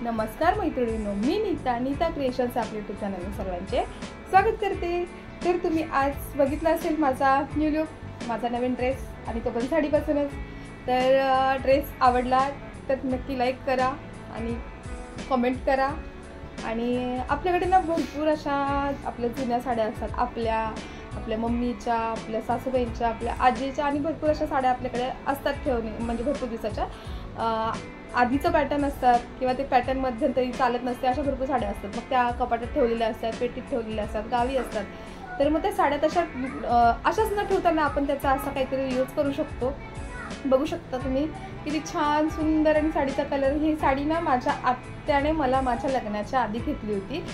नमस्कार मैत्रिणींनो, मी नीता क्रिएशन्स आपल्या यूट्यूब चॅनलवर सर्वांचे स्वागत करते। तर तुम्ही आज बघितलं असेल माझा न्यू लुक, माझा नवीन ड्रेस आणि तो पण साडीपासूनच। तर ड्रेस आवडला तर नक्की लाईक करा आणि कमेंट करा। आणि आपल्याकडे ना भरपूर अशा आपल्या जुन्या साड्या असतात, आपल्या मम्मीच्या, आपल्या सासूबाईंच्या, आपल्या आजीच्या आणि भरपूर अशा साड्या आपल्याकडे असतात ठेवणे, म्हणजे भरपूर दिवसाच्या आधीचं पॅटर्न असतात किंवा ते पॅटर्न मध्यंतरी चालत नसते, अशा भरपूर साड्या असतात। मग त्या कपाटात ठेवलेल्या असतात, पेटीत ठेवलेल्या असतात, गावी असतात। तर मग त्या साड्या अशाच न ठेवताना आपण त्याचा असा काहीतरी यूज करू शकतो। बघू शकता तुम्ही किती छान सुंदर आणि साडीचा कलर। ही साडी ना माझ्या आत्याने मला माझ्या लग्नाच्या आधी घेतली होती।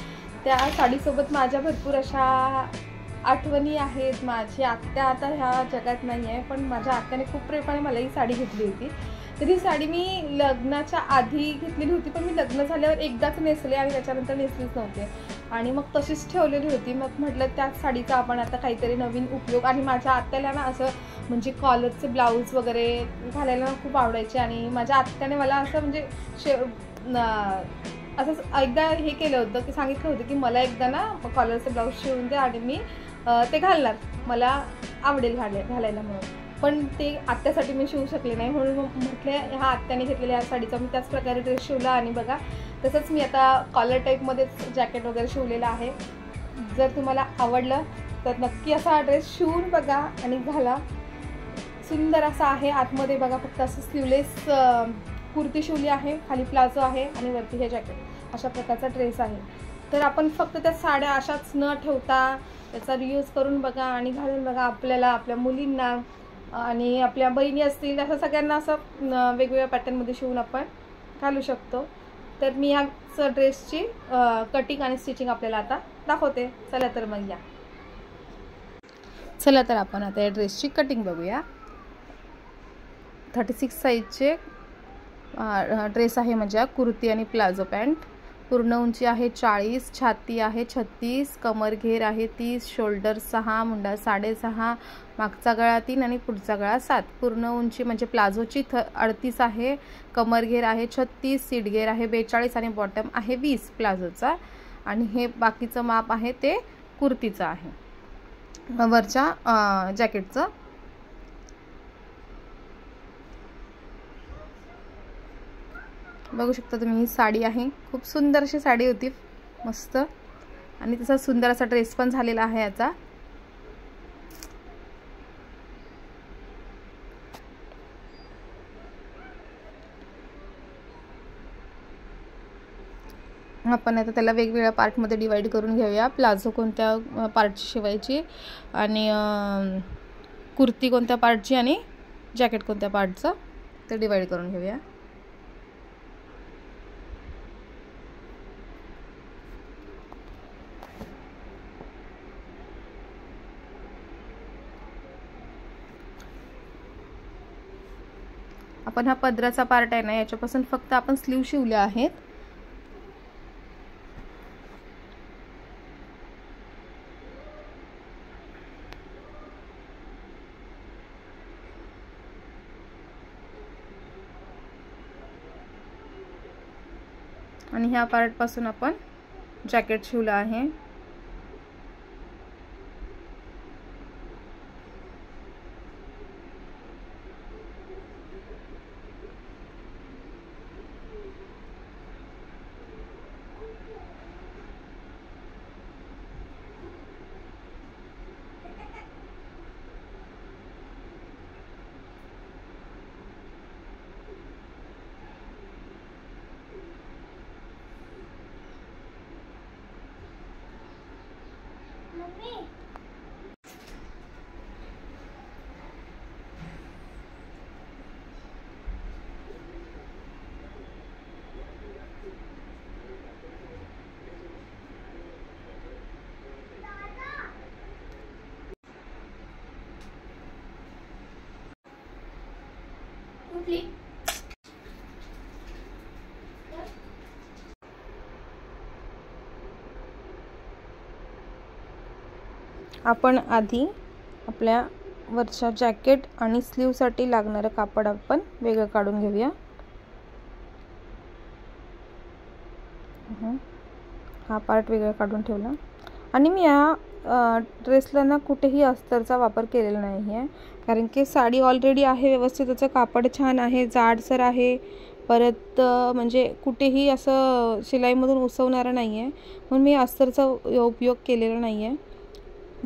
त्या साडीसोबत माझ्या भरपूर अशा आठवणी आहेत। माझी आत्या आता ह्या जगात नाही आहे, पण माझ्या आत्याने खूप प्रेमाने मला ही साडी घेतली होती। तर ही साडी मी लग्नाच्या आधी घेतलेली होती, पण मी लग्न झाल्यावर एकदाच नेसले आणि त्याच्यानंतर नेसलीच नव्हते आणि मग तशीच ठेवलेली होती। मग म्हटलं त्याच साडीचा आपण आता काहीतरी नवीन उपयोग। आणि माझ्या आत्याला ना असं म्हणजे कॉलरचे ब्लाऊज वगैरे घालायला खूप आवडायचे आणि माझ्या आत्याने मला असं म्हणजे असं एकदा हे केलं होतं की सांगितलं होतं की मला एकदा ना कॉलरचे ब्लाऊज शिवून दे आणि मी ते घालणार, मला आवडेल घालायला म्हणून। पण ते आत्यासाठी मी शिवू शकले नाही, म्हणून म्हटले ह्या आत्याने घेतलेल्या ह्या साडीचा मी त्याच प्रकारे ड्रेस शिवला। आणि बघा तसंच मी आता कॉलर टाईपमध्येच जॅकेट वगैरे शिवलेला आहे। जर तुम्हाला आवडलं तर नक्की असा ड्रेस शिवून बघा आणि घाला। सुंदर असा आहे। आतमध्ये बघा फक्त असं स्लीवलेस कुर्ती शिवली आहे, खाली प्लाझो आहे आणि वरती हे जॅकेट, अशा प्रकारचा ड्रेस आहे। तर आपण फक्त त्या साड्या अशाच न ठेवता त्याचा रियूज करून बघा आणि घालून बघा। आपल्याला, आपल्या मुलींना आणि आपल्या बहिणी असतील असं सगळ्यांना असं वेगवेगळ्या पॅटर्नमध्ये शिवून आपण घालू शकतो। तर मी ह्याच ड्रेसची कटिंग आणि स्टिचिंग आपल्याला आता दाखवते। चला तर मग या। चला तर आपण आता या ड्रेसची कटिंग बघूया। 36 साईजचे ड्रेस आहे, म्हणजे कुर्ती आणि प्लाझो पॅन्ट। पूर्ण उंची आहे 40, छाती आहे 36, कमर घेर आहे 30, शोल्डर 6, मुंडा 6.5, मागचा गळा 3 आणि पुढचा गळा 7। पूर्ण उंची म्हणजे प्लाझोची 38 आहे, कमर घेर आहे 36, सीट घेर आहे 42 आणि बॉटम आहे 20 प्लाझोचा। आणि हे बाकीचं माप आहे ते कुर्तीचं आहे, वरच्या जॅकेटचं। बघू शकता तुम्ही ही साडी आहे, खूप सुंदर अशी साडी होती, मस्त। आणि तसा सुंदर असा ड्रेस पण झालेला आहे याचा। आपण आता त्याला वेगवेगळ्या पार्टमध्ये डिवाइड करून घेऊया। प्लाझो कोणत्या पार्टची शिवायची आणि कुर्ती कोणत्या पार्टची आणि जॅकेट कोणत्या पार्टचं, ते डिवाइड करून घेऊया। आपण हा पदराचा पार्ट आहे ना, याच्यापासून फक्त आपण स्लीव शिवले आहेत। आणि ह्या पार्ट पासून आपण जॅकेट शिवलं आहे। आपण आधी आपल्या वरच्या जॅकेट आणि स्लीवसाठी लागणारं कापड आपण वेगळं काढून घेऊया। हा पार्ट वेगळा काढून ठेवला. आणि मी या ड्रेसला ना कुठेही अस्तरचा वापर केलेला नाही आहे, कारण की साडी ऑलरेडी आहे व्यवस्थित, त्याचं कापड छान आहे, जाडसर आहे, परत म्हणजे कुठेही असं शिलाईमधून उसवणारं नाही आहे, म्हणून मी अस्तरचा उपयोग केलेला नाही आहे.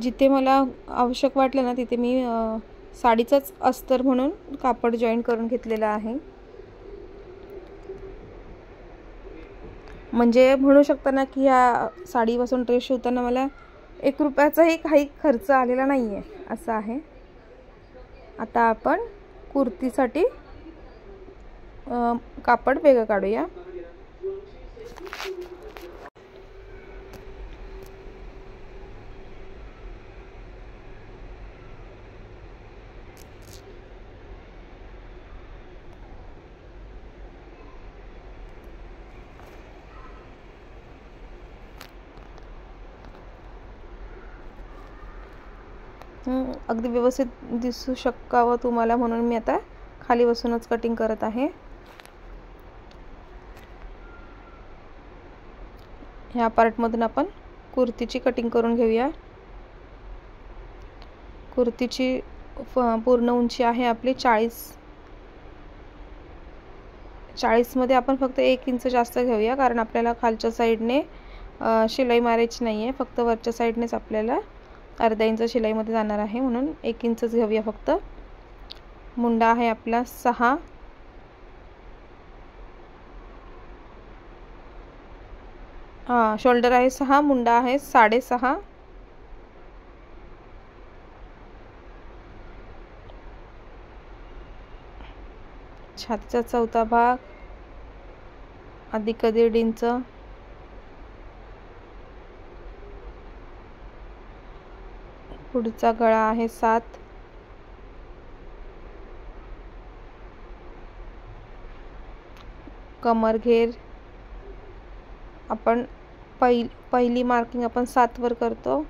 जिथे मला आवश्यक वाटलं ना तिथे मी साडीचंच अस्तर म्हणून कापड जॉईन करून घेतलेलं आहे. म्हणजे म्हणू शकता ना की ह्या साडीपासून ड्रेस शिवताना मला 1 रुपयाचाही काही खर्च आलेला नाही आहे, असं आहे. आता आपण कुर्तीसाठी कापड वेगळं काढूया. अगदी व्यवस्थित दिसू शकावं तुम्हाला म्हणून मी आता खाली बसूनच कटिंग करत आहे. ह्या पार्टमधून आपण कुर्तीची कटिंग करून घेऊया. कुर्तीची पूर्ण उंची आहे आपली 40 मध्ये आपण फक्त 1 इंच जास्त घेऊया, कारण आपल्याला खालच्या साईडने शिलाई मारायची नाही आहे, फक्त वरच्या साईडनेच आपल्याला अर्धा इंच शिलाईमध्ये जाणार आहे, म्हणून 1 इंचच घेऊया फक्त. मुंडा आहे आपला 6, शोल्डर आहे 6, मुंडा आहे 6.5, छातीचा चौथा भाग अधिक 1.5 इंच, पुढचा गळा आहे 7, कमरघेर आपण पहिली मार्किंग आपण 7 वर करतो.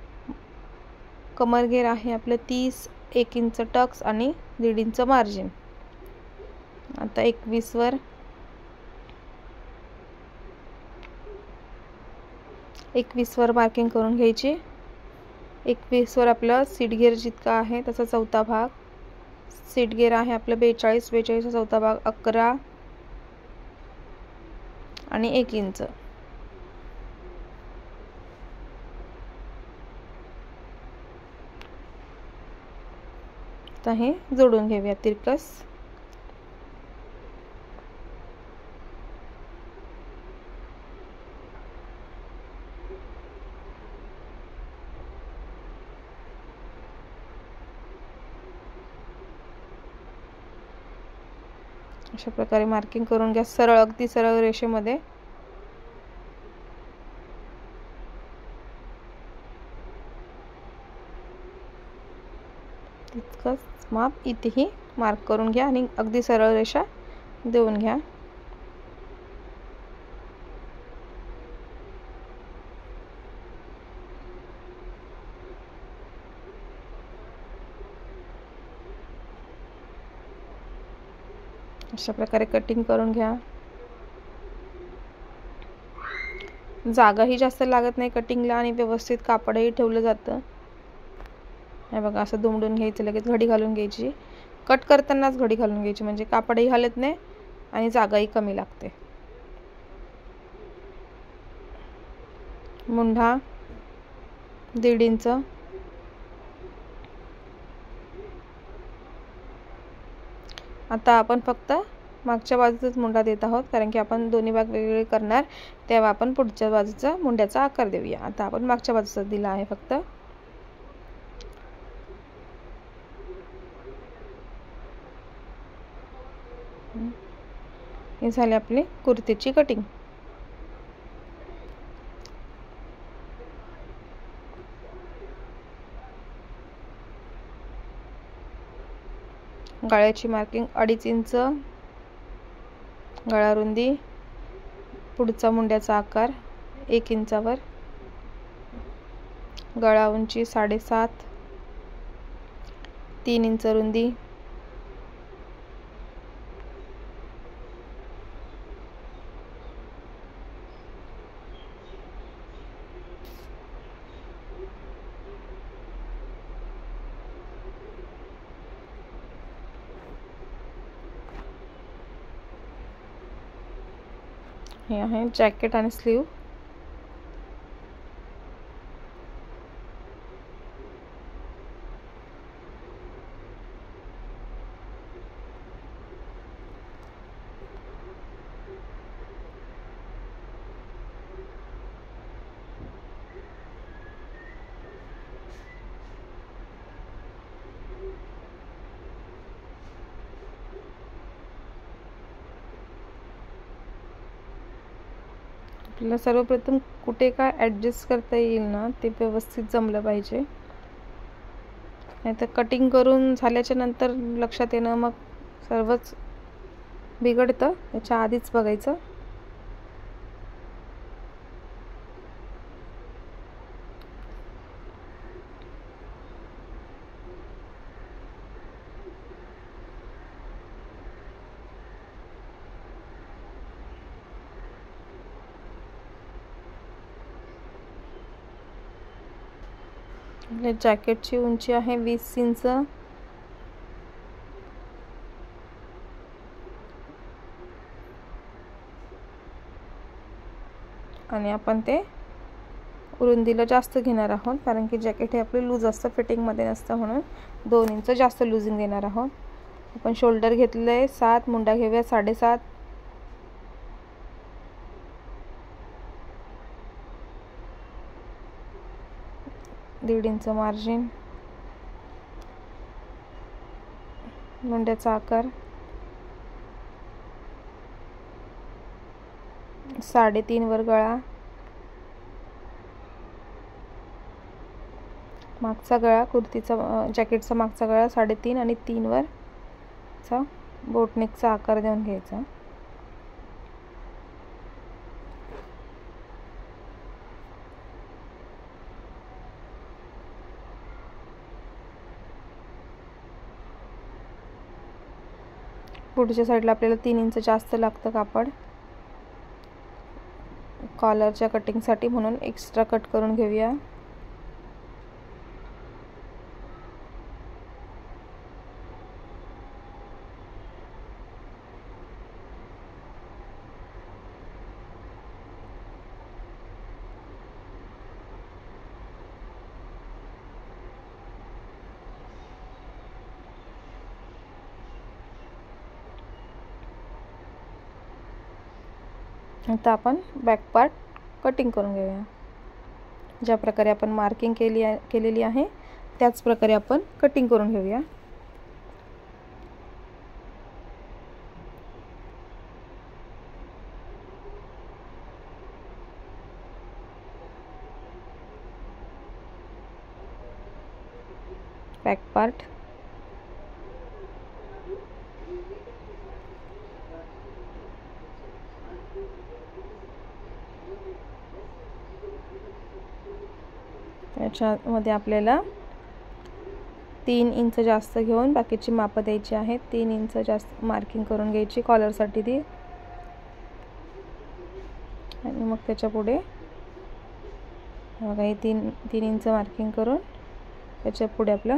कमरघेर आहे आपलं 30, 1 इंच टक्स आणि 1.5 इंच मार्जिन. आता 21 वर 21 वर मार्किंग करून घ्यायची. 21 वर आपलं सीट घेर जितका आहे त्याचा चौथा भाग, सीट घेर आहे आपलं 42, 42 चा चौथा भाग 11 आणि 1 इंच. आता हे जोडून घेऊया तिरकस. अशा प्रकारे मार्किंग करून घ्या, सरळ, अगदी सरळ रेषेमध्ये. तितकंच माप इथेही मार्क करून घ्या आणि अगदी सरळ रेषा देऊन घ्या. अशा प्रकारे कटिंग करून घ्या. जागाही जास्त लागत नाही कटिंगला आणि व्यवस्थित कापडही ठेवलं जातं. हे बघा, असं दुमडून घ्यायचं, लगेच घडी घालून घ्यायची. कट करतानाच घडी घालून घ्यायची, म्हणजे कापडही हलत नाही आणि जागाही कमी लागते. मुंढा 1.5 इंच, आता आपण फक्त मागच्या बाजूचाच मुंडा देत आहोत, कारण की आपण दोन्ही भाग वेगवेगळे करणार, तेव्हा आपण पुढच्या बाजूचा मुंड्याचा आकार देऊया. आता आपण मागच्या बाजूचा दिला आहे फक्त. हे झाले आपली कुर्तीची कटिंग. गळ्याची मार्किंग 2.5 इंच गळा रुंदी, पुढचा मुंड्याचा आकार 1 इंचावर, गळा उंची 7.5, 3 इंच रुंदी, हे आहे जॅकेट आणि स्लीव. आपल्याला सर्वप्रथम कुठे काय ॲडजस्ट करता येईल ना ते व्यवस्थित जमलं पाहिजे, नाहीतर कटिंग करून झाल्याच्या नंतर लक्षात येणं मग सर्वच बिघडतं. त्याच्या आधीच बघायचं. आपल्या जॅकेटची उंची आहे 20 इंच. आणि आपण ते रुंदीला जास्त घेणार आहोत, कारण की जॅकेट हे आपले लूज असतं, फिटिंगमध्ये नसतं, म्हणून 2 इंच जास्त लूजिंग देणार आहोत. आपण शोल्डर घेतलं आहे 7, मुंडा घेऊया 7.5. दीड इंच मार्जिन. मुंड्याचा आकार 3.5 वर गळा. मागचा गळा कुर्तीचा जॅकेटचा मागचा गळा 3.5 आणि 3 वर चा बोटनेकचा आकार देऊन घ्यायचा. पुढच्या साईडला आपल्याला 3 इंच जास्त लागतं कापड कॉलरच्या कटिंगसाठी, म्हणून एक्स्ट्रा कट करून घेऊया. आता आपण बॅक पार्ट कटिंग करून घेऊया. ज्या प्रकारे आपण मार्किंग केलेली आहे त्याच प्रकारे आपण कटिंग करून घेऊया. बॅक पार्ट त्याच्यामध्ये आपल्याला 3 इंच जास्त घेऊन बाकीची मापं द्यायची आहेत. 3 इंच जास्त मार्किंग करून घ्यायची कॉलरसाठी ती, आणि मग त्याच्या पुढे बघा हे 3 इंच मार्किंग करून त्याच्या पुढे आपला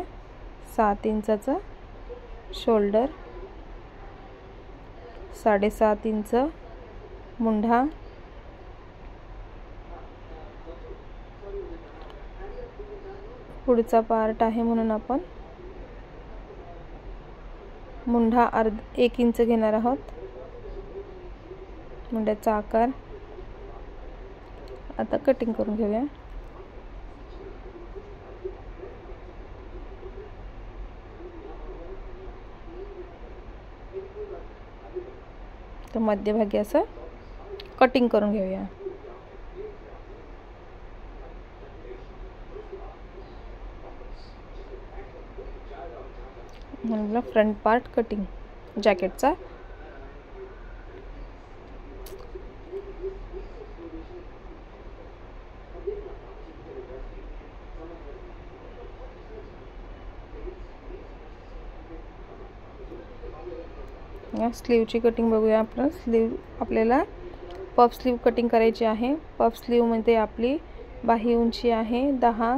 7 इंचाचा शोल्डर, 7.5 इंच मुंढा, पुढचा पार्ट आहे म्हणून आपण मुंढा 1 इंच घेणार आहोत. मुंड्याचा आकार आता कटिंग करून घेऊया. तर मध्यभागी असं कटिंग करून घेऊया. म्हणून फ्रंट पार्ट कटिंग जॅकेटचा. या स्लीवची कटिंग बघूया आपण. स्लीव आपल्याला पफ स्लीव कटिंग करायची आहे. पफ स्लीव मध्ये आपली बाही उंची आहे 10,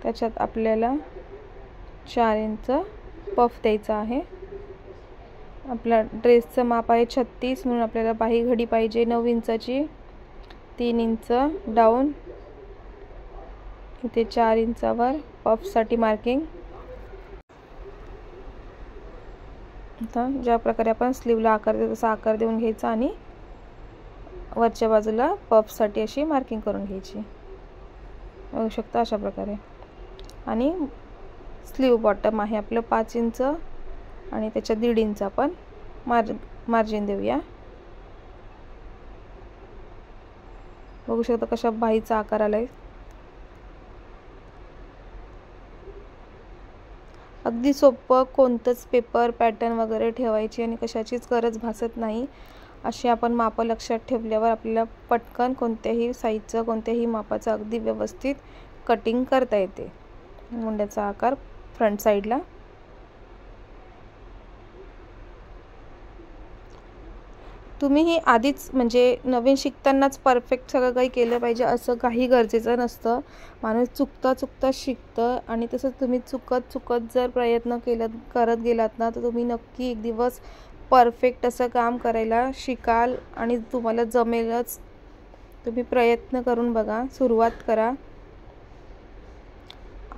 त्याच्यात आपल्याला 4 इंच पफ द्यायचा आहे. आपल्या ड्रेसचं माप आहे 36, म्हणून आपल्याला बाही घडी पाहिजे 9 इंचाची, 3 इंच डाऊन, इथे 4 इंचावर पफसाठी मार्किंग. आता ज्या प्रकारे आपण स्लीवला आकार देतो तसा आकार देऊन घ्यायचा आणि वरच्या बाजूला पफसाठी अशी मार्किंग करून घ्यायची. बघू शकता अशा प्रकारे. आणि स्लीव बॉटम आहे आपलं 5 इंच आणि त्याच्या 1.5 इंच आपण मार्जिन देऊया. बघू शकता कशा बाहीचा आकार आलाय. अगदी सोपं, कोणतंच पेपर पॅटर्न वगैरे ठेवायची आणि कशाचीच गरज भासत नाही. अशी आपण मापं लक्षात ठेवल्यावर आपल्याला पटकन कोणत्याही साईजचं कोणत्याही मापाचं अगदी व्यवस्थित कटिंग करता येते. मुंड्याचा आकार फ्रंट साईडला. तुम्हीही आधीच म्हणजे नवीन शिकतानाच परफेक्ट सगळं काही केलं पाहिजे असं काही गरजेचं नसतं. माणूस चुकता शिकतं आणि तसंच तुम्ही चुकत जर प्रयत्न करत गेलात ना तर तुम्ही नक्की एक दिवस परफेक्ट असं काम करायला शिकाल आणि तुम्हाला जमेलच. तुम्ही प्रयत्न करून बघा, सुरुवात करा.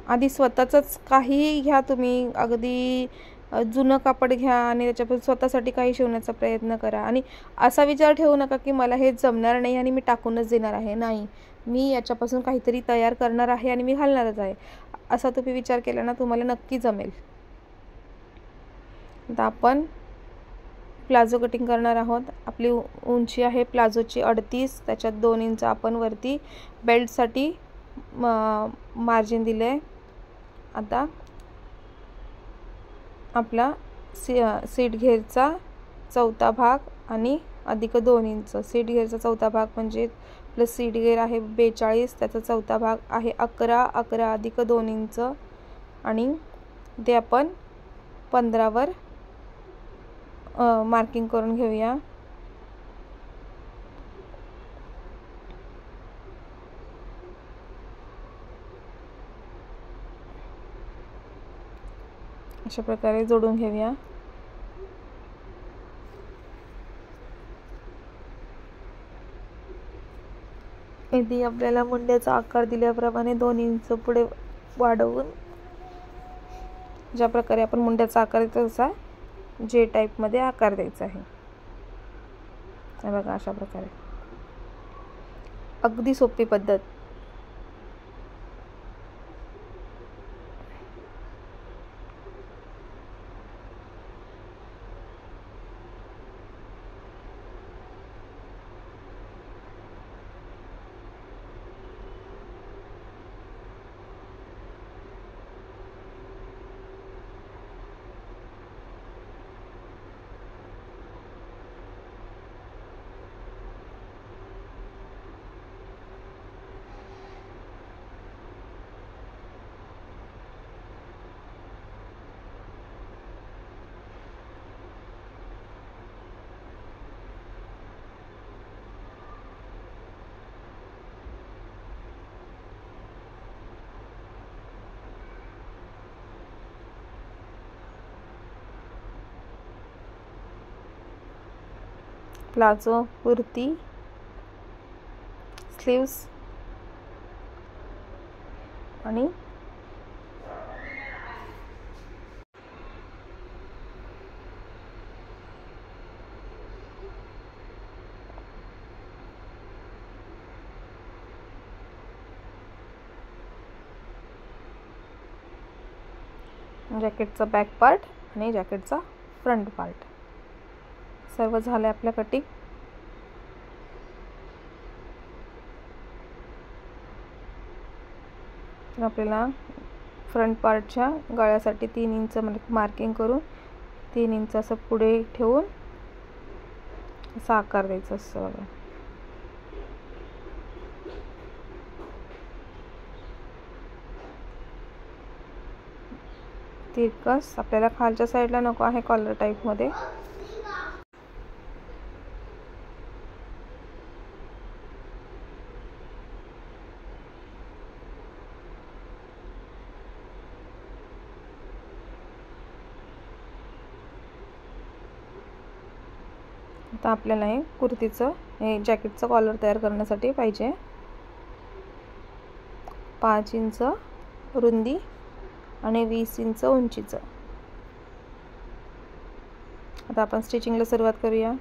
आधी स्वतःचंच काही घ्या, तुम्ही अगदी जुनं कापड घ्या आणि त्याच्यापासून स्वतःसाठी काही शिवण्याचा प्रयत्न करा. आणि असा विचार ठेवू नका की मला हे जमणार नाही आणि मी टाकूनच देणार आहे. नाही, मी याच्यापासून काहीतरी तयार करणार आहे आणि मी घालणारच आहे, असा तुम्ही विचार केला ना तुम्हाला नक्की जमेल. आता आपण प्लाझो कटिंग करणार आहोत. आपली उंची आहे प्लाझोची 38, त्याच्यात 2 इंच आपण वरती बेल्टसाठी मार्जिन दिले आहे. आता आपला सीट घेरचा चौथा भाग आणि अधिक 2 इंच. सीट घेरचा चौथा भाग म्हणजे प्लस सीट घेर आहे 42, त्याचा चौथा भाग आहे 11. 11 अधिक 2 इंच आणि ते आपण 15वर मार्किंग करून घेऊया. अशा प्रकारे जोडून घेऊया. इथे आपल्याला मुंड्याचा आकार दिल्याप्रमाणे 2 इंच पुढे वाढवून ज्या प्रकारे आपण मुंड्याचा आकार देतो तसा जे टाईपमध्ये आकार द्यायचा आहे. हे बघा अशा प्रकारे. अगदी सोपी पद्धत. प्लाझो, कुर्ती, स्लीव्स आणि जॅकेटचा बॅक पार्ट आणि जॅकेटचा फ्रंट पार्ट सर्व झाले आपल्या कटिंग. तर आपल्याला फ्रंट पार्टच्या गळ्यासाठी 3 इंच मार्किंग करून 3 इंच असं पुढे ठेवून असा आकार द्यायचा असतो. बघा तिरकस आपल्याला खालच्या साईडला नको आहे, कॉलर टाईप मध्ये. आता आपल्याला हे कुर्तीचं हे जॅकेटचं कॉलर तयार करण्यासाठी पाहिजे 5 इंच रुंदी आणि 20 इंच उंचीचं. आता आपण स्टिचिंगला सुरुवात करूया.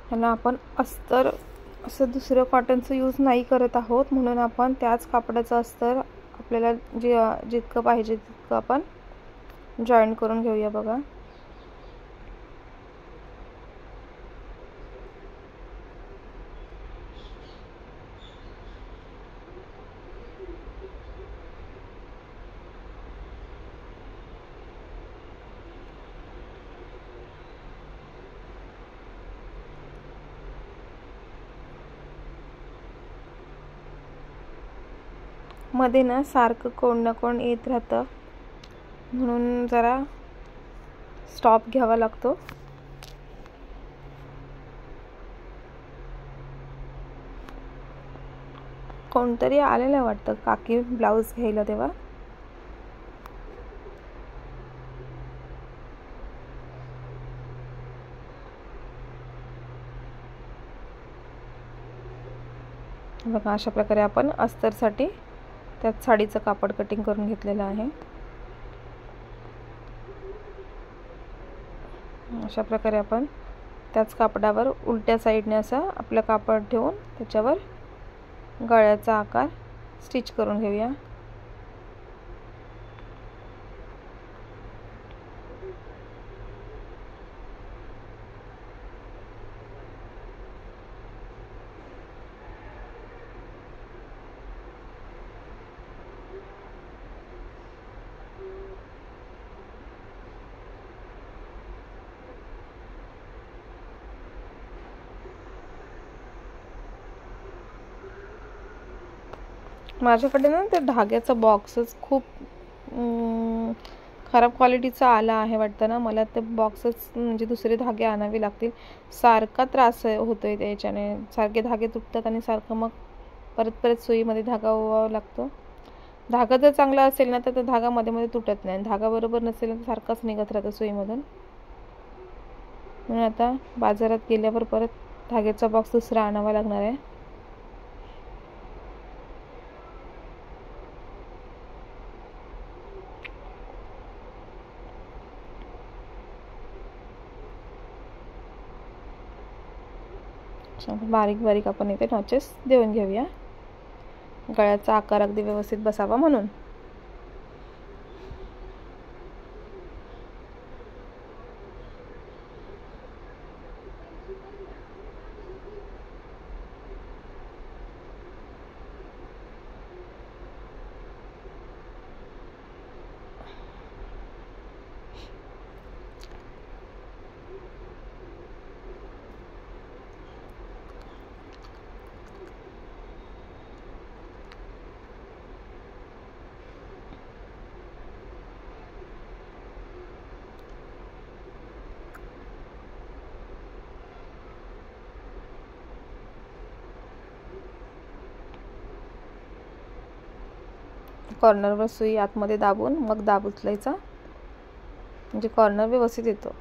ह्याला आपण अस्तर असं दुसरं कॉटनचं यूज नाही करत आहोत, म्हणून आपण त्याच कापडाचं अस्तर आपल्याला जितकं पाहिजे तितकं आपण जॉईन करून घेऊया. बघा मध्ये ना सारखं कोण ना कोण येत राहतं, म्हणून जरा स्टॉप घ्यावा लागतो. कोणतरी आलेलं वाटतं काकी ब्लाऊज घ्यायला तेव्हा. बघा अशा प्रकारे आपण अस्तरसाठी त्यात साडीचं कापड कटिंग करून घेतलेलं आहे. अशा प्रकारे आपण त्याच कापडावर उलट्या साईडने असं आपलं कापड ठेवून त्याच्यावर गळ्याचा आकार स्टिच करून घेऊया. माझ्याकडे ना ते धाग्याचा बॉक्सच खूप खराब क्वालिटीचा आला आहे वाटतं ना. मला ते बॉक्सच म्हणजे दुसरे धागे आणावे लागतील. सारखा त्रास होतोय त्याच्याने, सारखे धागे तुटतात आणि सारखं मग परत परत सुईमध्ये धागा ओवावा लागतो. धागा जर चांगला असेल ना तर धागा मध्ये मध्ये तुटत नाही, धागा बरोबर नसेल तर सारखाच निघत राहतो सुईमधून. म्हणून आता बाजारात गेल्यावर परत धाग्याचा बॉक्स दुसरा आणावा लागणार आहे. बारीक बारीक आपण इथे नॉचेस देऊन घेऊया, गळ्याचा आकार अगदी व्यवस्थित बसावा म्हणून. कॉर्नरवर सुई आतमध्ये दाबून मग दाब उचलायचा, म्हणजे कॉर्नर व्यवस्थित येतो.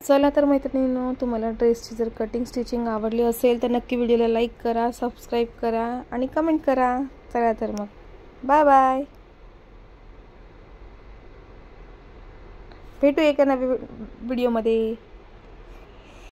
चला तर मैत्रिणींनो, तुम्हाला ड्रेसची जर कटिंग स्टिचिंग आवडली असेल तर नक्की व्हिडिओला लाईक करा, सबस्क्राईब करा आणि कमेंट करा. चला तर मग बाय बाय. भेटू एका नवीन व्हिडिओमध्ये.